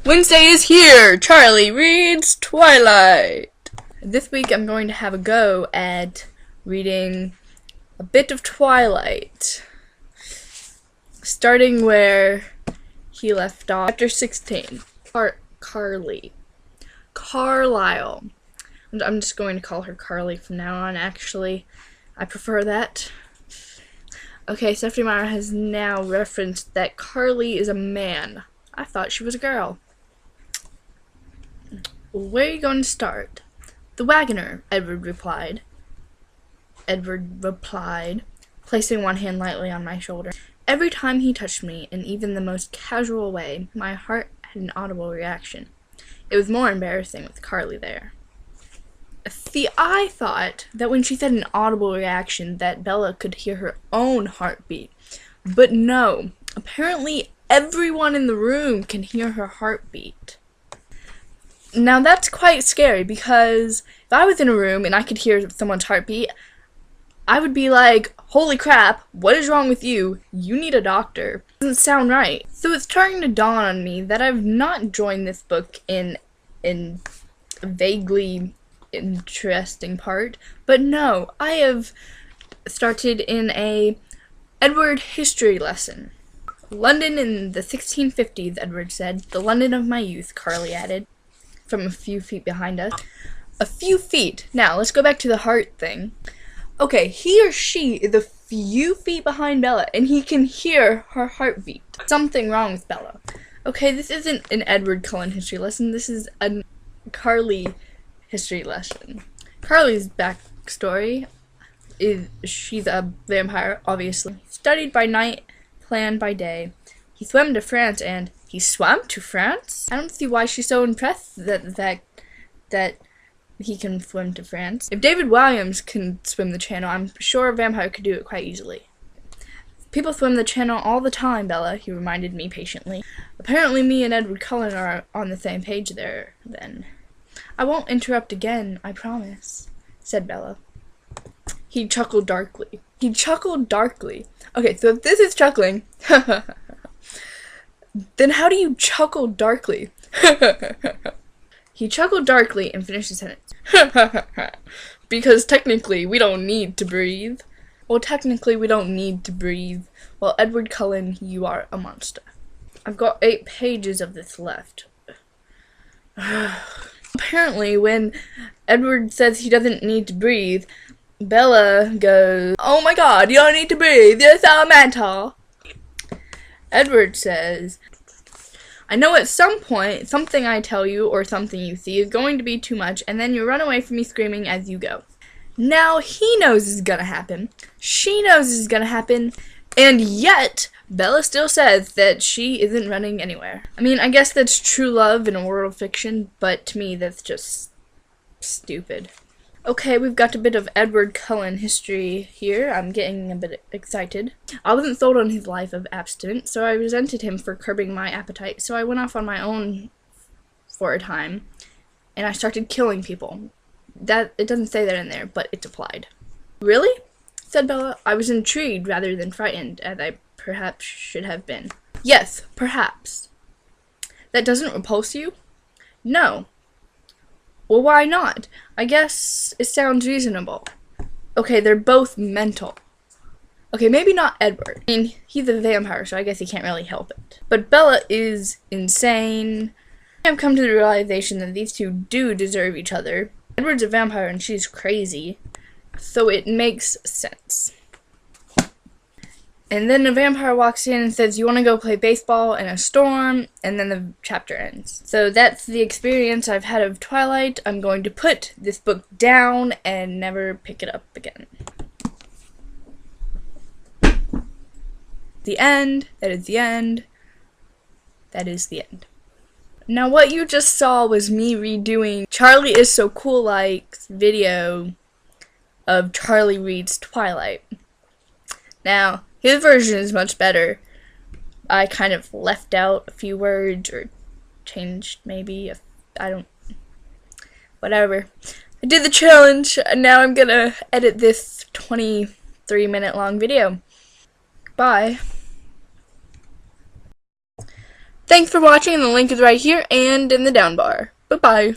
Wednesday is here! Charlie reads Twilight! This week I'm going to have a go at reading a bit of Twilight, starting where he left off. Chapter 16. Carlisle. I'm just going to call her Carly from now on, actually. I prefer that. Okay, Stephanie Meyer has now referenced that Carly is a man. I thought she was a girl. Where are you going to start? The wagoner, Edward replied, placing one hand lightly on my shoulder. Every time he touched me, in even the most casual way, my heart had an audible reaction. It was more embarrassing with Carly there. See, I thought that when she said an audible reaction that Bella could hear her own heartbeat. But no, apparently everyone in the room can hear her heartbeat. Now that's quite scary, because if I was in a room and I could hear someone's heartbeat, I would be like, holy crap, what is wrong with you? You need a doctor. Doesn't sound right. So it's starting to dawn on me that I've not joined this book in a vaguely interesting part, but no, I have started in a Edward history lesson. London in the 1650s, Edward said. The London of my youth, Carly added, from a few feet behind us. A few feet. Now, let's go back to the heart thing. Okay, he or she is a few feet behind Bella, and he can hear her heartbeat. Something wrong with Bella. Okay, this isn't an Edward Cullen history lesson. This is a Carly history lesson. Carly's backstory is she's a vampire, obviously. Studied by night, planned by day. He swam to France, and he swam to France? I don't see why she's so impressed that he can swim to France. If David Williams can swim the channel, I'm sure a vampire could do it quite easily. People swim the channel all the time, Bella, he reminded me patiently. Apparently me and Edward Cullen are on the same page there, then. I won't interrupt again, I promise, said Bella. He chuckled darkly. Okay, so if this is chuckling, then how do you chuckle darkly? He chuckled darkly and finished his sentence. Because technically we don't need to breathe. Well, technically we don't need to breathe. Well, Edward Cullen, you are a monster. I've got 8 pages of this left. Apparently, when Edward says he doesn't need to breathe, Bella goes, "Oh my god, you don't need to breathe, you're so mental." Edward says, "I know at some point, something I tell you or something you see is going to be too much, and then you run away from me screaming as you go." Now, he knows this is gonna happen. She knows this is gonna happen. And yet, Bella still says that she isn't running anywhere. I mean, I guess that's true love in a world of fiction, but to me, that's just stupid. Okay, we've got a bit of Edward Cullen history here. I'm getting a bit excited. I wasn't sold on his life of abstinence, so I resented him for curbing my appetite, so I went off on my own for a time, and I started killing people. It doesn't say that in there, but it's applied. Really? Said Bella. I was intrigued rather than frightened, as I perhaps should have been. Yes, perhaps. That doesn't repulse you? No. Well, why not? I guess it sounds reasonable. Okay, they're both mental. Okay, maybe not Edward. I mean, he's a vampire, so I guess he can't really help it. But Bella is insane. I've come to the realization that these two do deserve each other. Edward's a vampire and she's crazy, so it makes sense. And then a vampire walks in and says, "You want to go play baseball in a storm?" And then the chapter ends. So that's the experience I've had of Twilight. I'm going to put this book down and never pick it up again. The end. That is the end. That is the end. Now what you just saw was me redoing Charlie Is So Cool Like's video of Charlie Reads Twilight. Now, his version is much better. I kind of left out a few words or changed maybe. Whatever. I did the challenge and now I'm gonna edit this 23-minute long video. Bye. Thanks for watching, and the link is right here and in the down bar. Bye-bye.